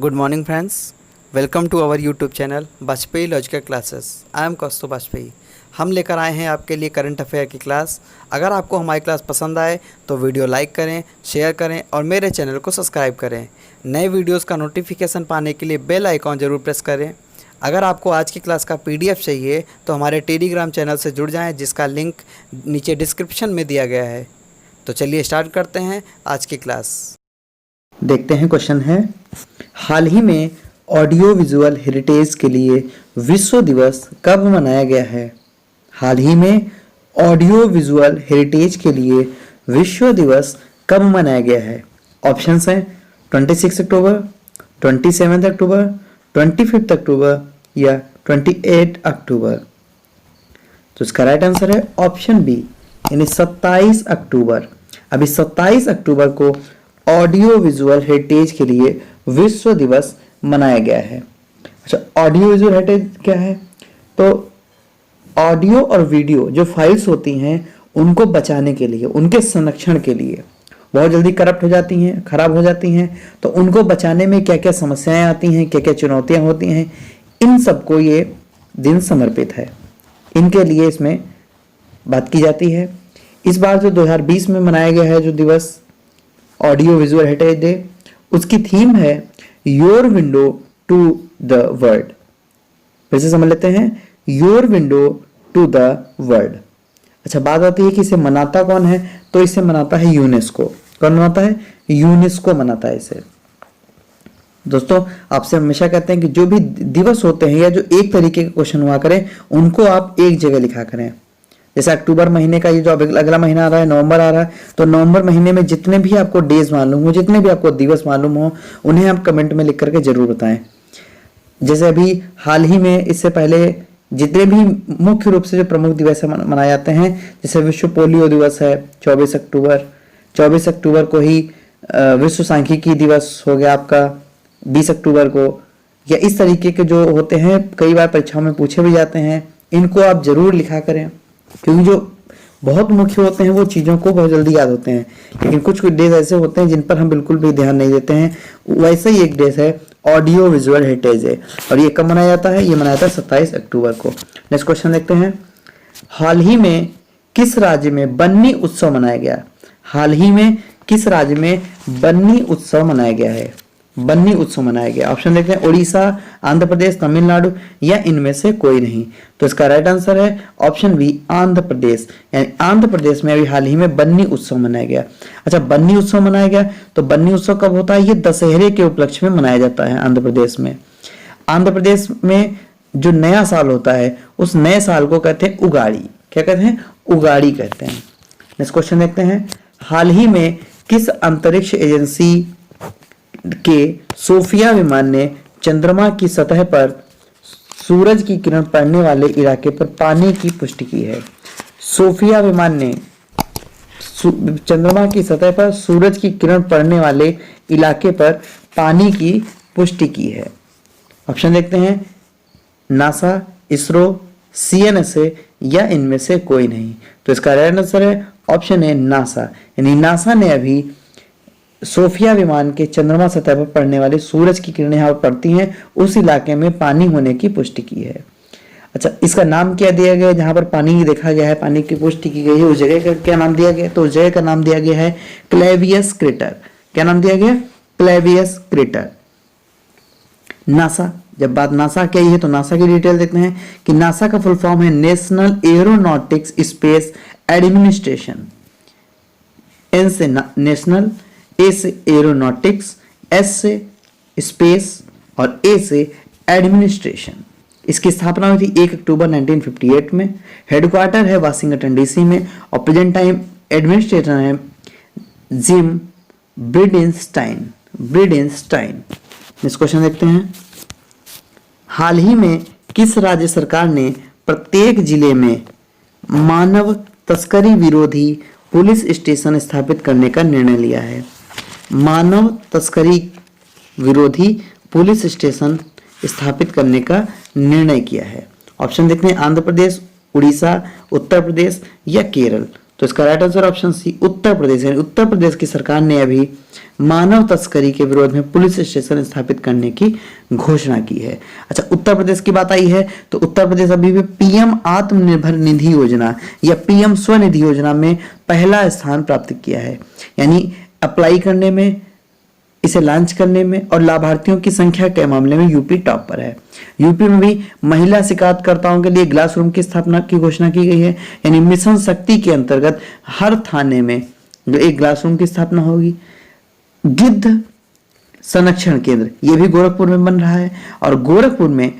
Good morning friends, welcome to our YouTube channel Vajpayee logical classes. I am Kaustubh Vajpayee. हम लेकर आए हैं आपके लिए करंट अफेयर की क्लास। अगर आपको हमारी क्लास पसंद आए तो वीडियो लाइक करें, शेयर करें और मेरे चैनल को सब्सक्राइब करें। नए वीडियोस का नोटिफिकेशन पाने के लिए बेल आइकॉन ज़रूर प्रेस करें। अगर आपको आज की क्लास का PDF चाहिए तो हमारे टेलीग्राम चैनल से जुड़ जाएँ, जिसका लिंक नीचे डिस्क्रिप्शन में दिया गया है। तो चलिए स्टार्ट करते हैं आज की क्लास। देखते हैं क्वेश्चन है, हाल ही में ऑडियो विजुअल हेरिटेज के लिए विश्व दिवस कब मनाया गया है? हाल ही में ऑडियो विजुअल हेरिटेज के लिए विश्व दिवस कब मनाया गया है? ऑप्शंस हैं 26 अक्टूबर, 27 अक्टूबर, 25 अक्टूबर या 28 अक्टूबर। तो इसका राइट आंसर है ऑप्शन बी, यानी 27 अक्टूबर। अभी 27 अक्टूबर को ऑडियो विजुअल हेरिटेज के लिए विश्व दिवस मनाया गया है। अच्छा, ऑडियो विजुअल हेरिटेज क्या है? तो ऑडियो और वीडियो जो फाइल्स होती हैं उनको बचाने के लिए, उनके संरक्षण के लिए, बहुत जल्दी करप्ट हो जाती हैं, खराब हो जाती हैं, तो उनको बचाने में क्या क्या समस्याएं आती हैं, क्या क्या चुनौतियां होती हैं, इन सबको ये दिन समर्पित है। इनके लिए इसमें बात की जाती है। इस बार जो 2020 में मनाया गया है जो दिवस ऑडियो विजुअल हेरिटेज डे, उसकी थीम है your window to the world. फिर से समझ लेते हैं, your window to the world. अच्छा, बात आती है कि इसे मनाता कौन है? तो इसे मनाता है यूनेस्को। कौन मनाता है? यूनेस्को मनाता है इसे। दोस्तों, आपसे हमेशा कहते हैं कि जो भी दिवस होते हैं या जो एक तरीके के क्वेश्चन हुआ करें उनको आप एक जगह लिखा करें। जैसे अक्टूबर महीने का ये जो अगला महीना आ रहा है, नवंबर आ रहा है, तो नवंबर महीने में जितने भी आपको डेज मालूम हो, जितने भी आपको दिवस मालूम हो, उन्हें आप कमेंट में लिख करके जरूर बताएं। जैसे अभी हाल ही में, इससे पहले जितने भी मुख्य रूप से जो प्रमुख दिवस मनाए जाते हैं, जैसे विश्व पोलियो दिवस है 24 अक्टूबर, 24 अक्टूबर को ही विश्व सांख्यिकी दिवस हो गया आपका 20 अक्टूबर को, या इस तरीके के जो होते हैं कई बार परीक्षाओं में पूछे भी जाते हैं, इनको आप जरूर लिखा करें, क्योंकि जो बहुत मुख्य होते हैं वो चीज़ों को बहुत जल्दी याद होते हैं। लेकिन कुछ डेज ऐसे होते हैं जिन पर हम बिल्कुल भी ध्यान नहीं देते हैं। वैसे ही एक डेज है ऑडियो विजुअल हेरिटेज है, और ये कब मनाया जाता है? ये मनाया जाता है 27 अक्टूबर को। नेक्स्ट क्वेश्चन देखते हैं, हाल ही में किस राज्य में बन्नी उत्सव मनाया गया? हाल ही में किस राज्य में बन्नी उत्सव मनाया गया है? बन्नी उत्सव मनाया गया। ऑप्शन देखते हैं, उड़ीसा, आंध्र प्रदेश, तमिलनाडु या इनमें से कोई नहीं। तो इसका राइट आंसर है ऑप्शन बी, आंध्र प्रदेश। यानी आंध्र प्रदेश में अभी हाल ही में बन्नी उत्सव मनाया गया। अच्छा, बन्नी उत्सव मनाया गया, तो बन्नी उत्सव कब होता है? ये दशहरे के उपलक्ष्य में मनाया जाता है आंध्र प्रदेश में। आंध्र प्रदेश में जो नया साल होता है उस नए साल को कहते हैं उगाड़ी। क्या कहते हैं? उगाड़ी कहते हैं। नेक्स्ट क्वेश्चन देखते हैं, हाल ही में किस अंतरिक्ष एजेंसी के सोफिया विमान ने चंद्रमा की सतह पर सूरज की किरण पड़ने वाले इलाके पर पानी की पुष्टि की है? सोफिया विमान ने चंद्रमा की सतह पर सूरज की किरण पड़ने वाले इलाके पर पानी की पुष्टि की है। ऑप्शन देखते हैं, नासा, इसरो, CNSA या इनमें से कोई नहीं। तो इसका राइट आंसर है ऑप्शन ए, नासा। यानी नासा ने अभी सोफिया विमान के चंद्रमा सतह पर पड़ने वाले सूरज की किरणें यहाँ पड़ती हैं, उस इलाके में पानी होने की पुष्टि की है। अच्छा, इसका नाम क्या दिया गया है? जहां पर पानी देखा गया है, पानी की पुष्टि की गई है, उस जगह का क्या नाम दिया गया? तो उस जगह का नाम दिया गया है क्लेवियस क्रेटर। क्या नाम दिया गया? Clavius crater. नासा, जब बात नासा की है तो नासा की डिटेल देखते हैं कि नासा का फुल फॉर्म है national aeronautics space administration. N से नेशनल, ए से एरोनॉटिक्स, एस से स्पेस और ए से एडमिनिस्ट्रेशन। इसकी स्थापना हुई थी 1 अक्टूबर 1958 में। हेडक्वार्टर है वाशिंगटन DC में और प्रेजेंट टाइम एडमिनिस्ट्रेटर है जिम ब्रिडेनस्टाइन। इस क्वेश्चन देखते हैं, हाल ही में किस राज्य सरकार ने प्रत्येक जिले में मानव तस्करी विरोधी पुलिस स्टेशन स्थापित करने का निर्णय लिया है? मानव तस्करी विरोधी पुलिस स्टेशन स्थापित करने का निर्णय किया है। ऑप्शन देखते हैं, आंध्र प्रदेश, उड़ीसा, उत्तर प्रदेश या केरल। तो इसका right answer option C Uttar Pradesh, यानी उत्तर प्रदेश की सरकार ने अभी मानव तस्करी के विरोध में पुलिस स्टेशन स्थापित करने की घोषणा की है। अच्छा, उत्तर प्रदेश की बात आई है तो उत्तर प्रदेश अभी भी पीएम आत्मनिर्भर निधि योजना या पीएम स्वनिधि योजना में पहला स्थान प्राप्त किया है, यानी अप्लाई करने में, इसे लॉन्च करने में और लाभार्थियों की संख्या के मामले में यूपी टॉप पर है। यूपी में भी महिला शिकायतकर्ताओं के लिए ग्लास रूम की स्थापना की घोषणा की गई है, यानी मिशन शक्ति के अंतर्गत हर थाने में जो एक ग्लास रूम की स्थापना होगी। गिद्ध संरक्षण केंद्र ये भी गोरखपुर में बन रहा है, और गोरखपुर में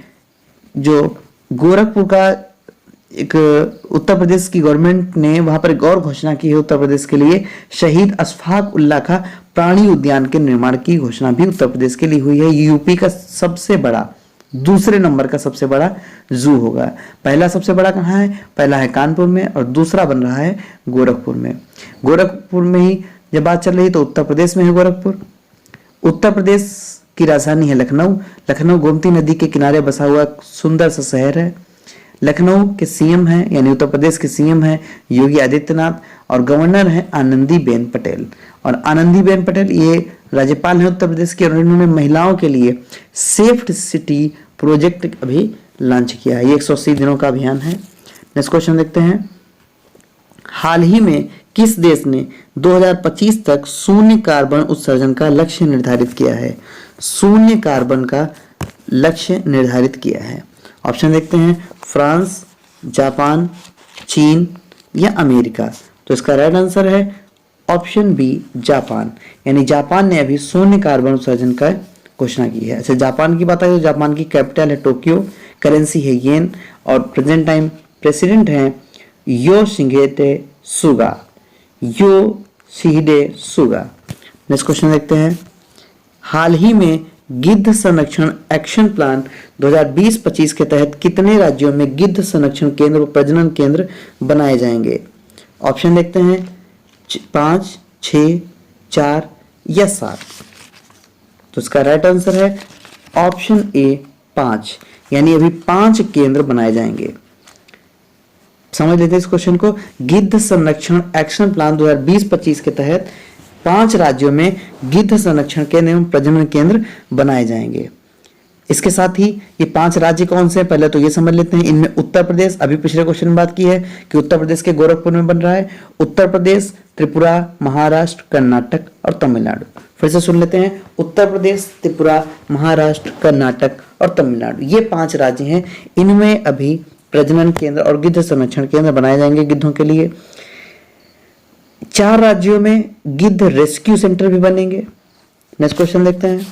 जो गोरखपुर का एक उत्तर प्रदेश की गवर्नमेंट ने वहां पर एक और घोषणा की है उत्तर प्रदेश के लिए, शहीद अशफाक उल्लाह का प्राणी उद्यान के निर्माण की घोषणा भी उत्तर प्रदेश के लिए हुई है। यूपी का सबसे बड़ा, दूसरे नंबर का सबसे बड़ा जू होगा। पहला सबसे बड़ा कहाँ है? पहला है कानपुर में और दूसरा बन रहा है गोरखपुर में। गोरखपुर में ही जब बात चल रही है तो उत्तर प्रदेश में है गोरखपुर। उत्तर प्रदेश की राजधानी है लखनऊ। लखनऊ गोमती नदी के किनारे बसा हुआ सुंदर सा शहर है। लखनऊ के सीएम हैं, यानी उत्तर प्रदेश के सीएम हैं योगी आदित्यनाथ, और गवर्नर हैं आनंदीबेन पटेल। और आनंदीबेन पटेल ये राज्यपाल हैं उत्तर प्रदेश के, और इन्होंने महिलाओं के लिए सेफ सिटी प्रोजेक्ट अभी लॉन्च किया है। ये 180 दिनों का अभियान है। नेक्स्ट क्वेश्चन देखते हैं। हाल ही में किस देश ने 2025 तक शून्य कार्बन उत्सर्जन का लक्ष्य निर्धारित किया है? शून्य कार्बन का लक्ष्य निर्धारित किया है। ऑप्शन देखते हैं, फ्रांस, जापान, चीन या अमेरिका। तो इसका राइट आंसर है ऑप्शन बी जापान, यानी जापान ने अभी शून्य कार्बन उत्सर्जन का घोषणा की है। अच्छा, जापान की बात है तो जापान की कैपिटल है टोक्यो, करेंसी है येन, और प्रेजेंट टाइम प्रेसिडेंट हैं योशिहिदे सुगा। नेक्स्ट क्वेश्चन देखते हैं। हाल ही में गिद्ध संरक्षण एक्शन प्लान 2020-25 के तहत कितने राज्यों में गिद्ध संरक्षण केंद्र और प्रजनन केंद्र बनाए जाएंगे? ऑप्शन देखते हैं, 5, 6, 4 या 7। तो इसका राइट आंसर है ऑप्शन ए 5, यानी अभी 5 केंद्र बनाए जाएंगे। समझ लेते हैं इस क्वेश्चन को। गिद्ध संरक्षण एक्शन प्लान 2020-25 के तहत 5 राज्यों में गिद्ध संरक्षण केंद्र एवं प्रजनन केंद्र बनाए जाएंगे। इसके साथ ही ये 5 राज्य कौन से हैं पहले तो ये समझ लेते हैं। इनमें उत्तर प्रदेश, अभी पिछले क्वेश्चन में बात की है कि उत्तर प्रदेश के गोरखपुर में बन रहा है। उत्तर प्रदेश, त्रिपुरा, महाराष्ट्र, कर्नाटक और तमिलनाडु। फिर से सुन लेते हैं, उत्तर प्रदेश, त्रिपुरा, महाराष्ट्र, कर्नाटक और तमिलनाडु, ये 5 राज्य हैं। इनमें अभी प्रजनन केंद्र और गिद्ध संरक्षण केंद्र बनाए जाएंगे गिद्धों के लिए। 4 राज्यों में गिद्ध रेस्क्यू सेंटर भी बनेंगे। नेक्स्ट क्वेश्चन देखते हैं।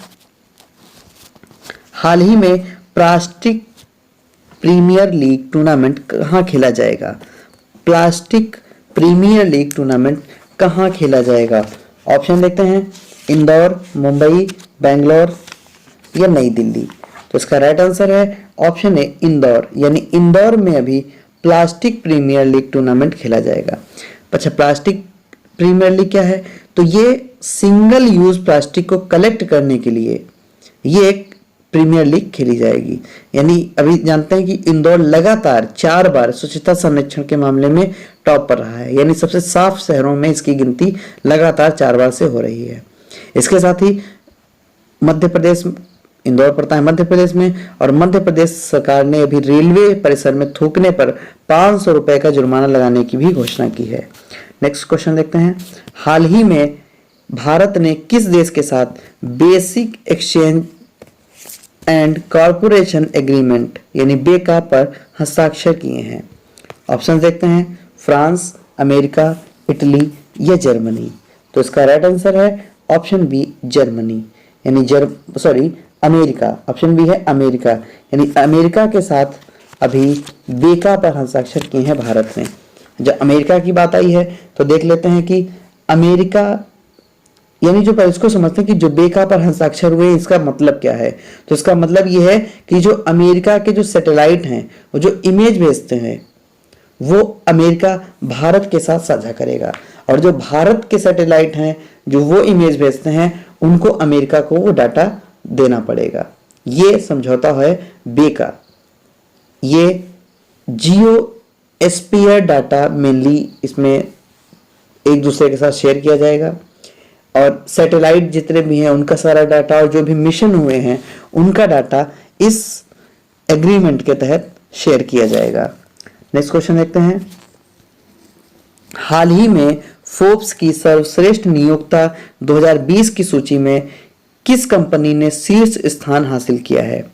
हाल ही में प्लास्टिक प्रीमियर लीग टूर्नामेंट कहां खेला जाएगा? प्लास्टिक प्रीमियर लीग टूर्नामेंट कहां खेला जाएगा? ऑप्शन देखते हैं, इंदौर, मुंबई, बेंगलोर या नई दिल्ली। तो इसका राइट आंसर है ऑप्शन ए इंदौर, यानी इंदौर में अभी प्लास्टिक प्रीमियर लीग टूर्नामेंट खेला जाएगा। अच्छा, प्लास्टिक प्रीमियर लीग क्या है? तो ये सिंगल यूज प्लास्टिक को कलेक्ट करने के लिए ये एक प्रीमियर लीग खेली जाएगी। यानी अभी जानते हैं कि इंदौर लगातार 4 बार स्वच्छता संरक्षण के मामले में टॉप पर रहा है, यानी सबसे साफ शहरों में इसकी गिनती लगातार 4 बार से हो रही है। इसके साथ ही मध्य प्रदेश, इंदौर पड़ता है मध्य प्रदेश में, और मध्य प्रदेश सरकार ने अभी रेलवे परिसर में थूकने पर 500 रुपए का जुर्माना लगाने की भी घोषणा की है। नेक्स्ट क्वेश्चन देखते हैं। हाल ही में भारत ने किस देश के साथ basic exchange and corporation agreement यानी बेका पर हस्ताक्षर किए हैं? ऑप्शन देखते हैं, फ्रांस, अमेरिका, इटली या जर्मनी। तो इसका राइट आंसर है ऑप्शन बी जर्मनी, यानी अमेरिका। ऑप्शन बी है अमेरिका, यानी अमेरिका के साथ अभी बेका पर हस्ताक्षर किए हैं भारत ने। जब अमेरिका की बात आई है तो देख लेते हैं कि अमेरिका, यानी जो इसको समझते हैं कि जो बेका पर हस्ताक्षर हुए इसका मतलब क्या है। तो इसका मतलब ये है कि जो अमेरिका के जो सैटेलाइट हैं वो जो इमेज भेजते हैं वो अमेरिका भारत के साथ साझा करेगा, और जो भारत के सैटेलाइट हैं जो वो इमेज भेजते हैं उनको अमेरिका को वो डाटा देना पड़ेगा। ये समझौता है बेका। ये जियो स्फीयर डाटा मेनली इसमें एक दूसरे के साथ शेयर किया जाएगा। और सैटेलाइट जितने भी हैं उनका सारा डाटा और जो भी मिशन हुए हैं उनका डाटा इस एग्रीमेंट के तहत शेयर किया जाएगा। नेक्स्ट क्वेश्चन देखते हैं। हाल ही में फोर्ब्स की सर्वश्रेष्ठ नियोक्ता 2020 की सूची में किस कंपनी ने शीर्ष स्थान हासिल किया है?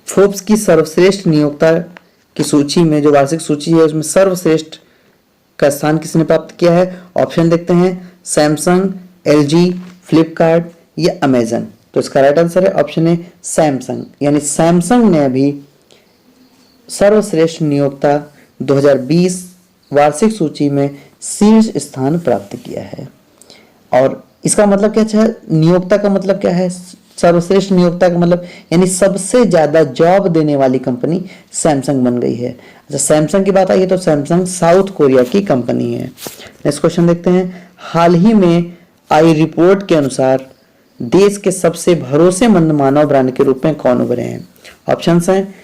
फोर्ब्स की सर्वश्रेष्ठ नियोक्ता की सूची में, जो वार्षिक सूची है उसमें सर्वश्रेष्ठ का स्थान किसने प्राप्त किया है? ऑप्शन देखते हैं, सैमसंग, एलजी, फ्लिपकार्ट या अमेजन। तो इसका राइट आंसर है ऑप्शन है सैमसंग, यानी सैमसंग ने अभी सर्वश्रेष्ठ नियोक्ता 2020 वार्षिक सूची में शीर्ष स्थान प्राप्त किया है। और इसका मतलब क्या है? नियोक्ता का मतलब क्या है? सर्वश्रेष्ठ नियोक्ता का मतलब यानी सबसे ज्यादा जॉब देने वाली कंपनी सैमसंग बन गई है। अच्छा, सैमसंग की बात आई है तो सैमसंग साउथ कोरिया की कंपनी है। नेक्स्ट क्वेश्चन देखते हैं। हाल ही में आई रिपोर्ट के अनुसार देश के सबसे भरोसेमंद मानव ब्रांड के रूप में कौन उभरे हैं? ऑप्शंस हैं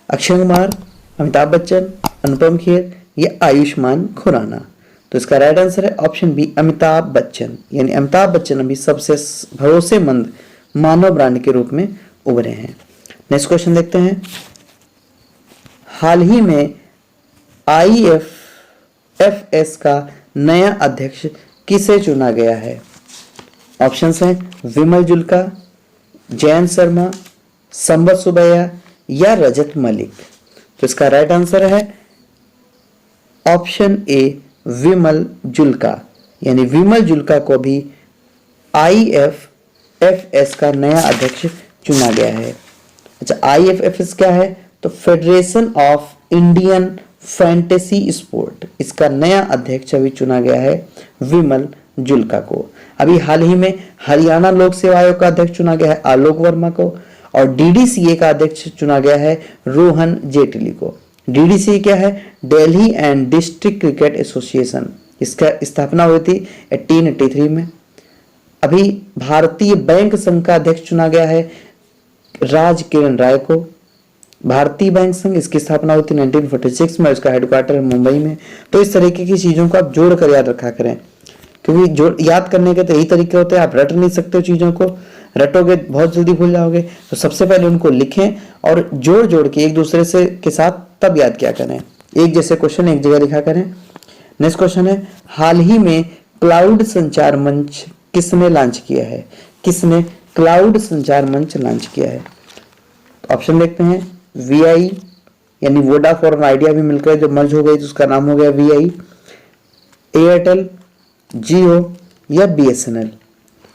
अक्षय कुमार, अमिताभ बच्चन, अनुपम खेर या आयुष्मान खुराना। तो इसका राइट आंसर है ऑप्शन बी, अमिताभ बच्चन, यानी अमिताभ बच्चन अभी सबसे भरोसेमंद मानव ब्रांड के रूप में उभरे हैं। नेक्स्ट क्वेश्चन देखते हैं। हाल ही में IFFS का नया अध्यक्ष किसे चुना गया है? ऑप्शंस हैं विमल जुल्का, जयंत शर्मा, संबत सुबैया या रजत मलिक। तो इसका राइट आंसर है ऑप्शन ए, विमल जुल्का, यानी विमल जुल्का को भी IFFS का नया अध्यक्ष चुना गया है। अच्छा, IFFS क्या है? तो federation of Indian fantasy sport, इसका नया अध्यक्ष अभी चुना गया है विमल जुल्का को। अभी हाल ही में हरियाणा लोक सेवा आयोग का अध्यक्ष चुना गया है आलोक वर्मा को, और DDCA का अध्यक्ष चुना गया है रोहन जेटली को। DDCA क्या है? Delhi and district cricket association, इसका स्थापना हुई थी 1883 में। अभी भारतीय बैंक संघ का अध्यक्ष चुना गया है राज किरण राय को। भारतीय बैंक संघ, इसकी स्थापना हुई थी 1946 में, उसका हेडक्वार्टर है मुंबई में। तो इस तरीके की चीजों को आप जोड़ कर याद रखा करें, क्योंकि जो याद करने के तो यही तरीके होते हैं। आप रट नहीं सकते हो चीजों को, रटोगे बहुत जल्दी भूल जाओगे। तो सबसे पहले उनको लिखें और जोड़ जोड़ के एक दूसरे से के साथ तब याद किया करें। एक जैसे क्वेश्चन एक जगह लिखा करें। नेक्स्ट क्वेश्चन है, हाल ही में क्लाउड संचार मंच किसने लॉन्च किया है? किसने क्लाउड संचार मंच लॉन्च किया है? ऑप्शन देखते हैं, VI यानी वोडाफोन और आइडिया भी मिलकर जो मर्ज हो गई तो उसका नाम हो गया VI, एयरटेल, जियो या BSNL।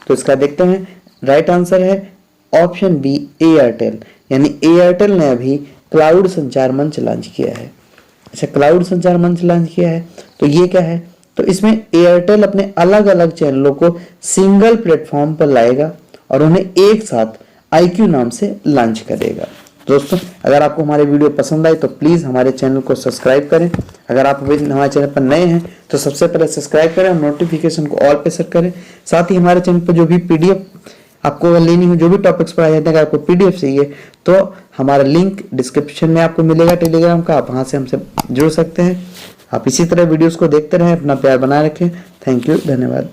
तो इसका देखते हैं, राइट आंसर है ऑप्शन बी, एयरटेल, यानी एयरटेल ने अभी क्लाउड संचार मंच लॉन्च किया है। अच्छा, क्लाउड संचार मंच लॉन्च किया है तो ये क्या है? तो इसमें एयरटेल अपने अलग अलग चैनलों को सिंगल प्लेटफॉर्म पर लाएगा और उन्हें एक साथ IQ नाम से लॉन्च करेगा। दोस्तों, अगर आपको हमारे वीडियो पसंद आए तो प्लीज़ हमारे चैनल को सब्सक्राइब करें। अगर आप अभी हमारे चैनल पर नए हैं तो सबसे पहले सब्सक्राइब करें और नोटिफिकेशन को ऑल पे सेट करें। साथ ही हमारे चैनल पर जो भी PDF आपको अगर लेनी हो, जो भी टॉपिक्स पढ़ाए जाते हैं, अगर आपको PDF चाहिए तो हमारा लिंक डिस्क्रिप्शन में आपको मिलेगा टेलीग्राम का, आप वहाँ से हमसे जुड़ सकते हैं। आप इसी तरह वीडियोज़ को देखते रहें, अपना प्यार बनाए रखें। थैंक यू, धन्यवाद।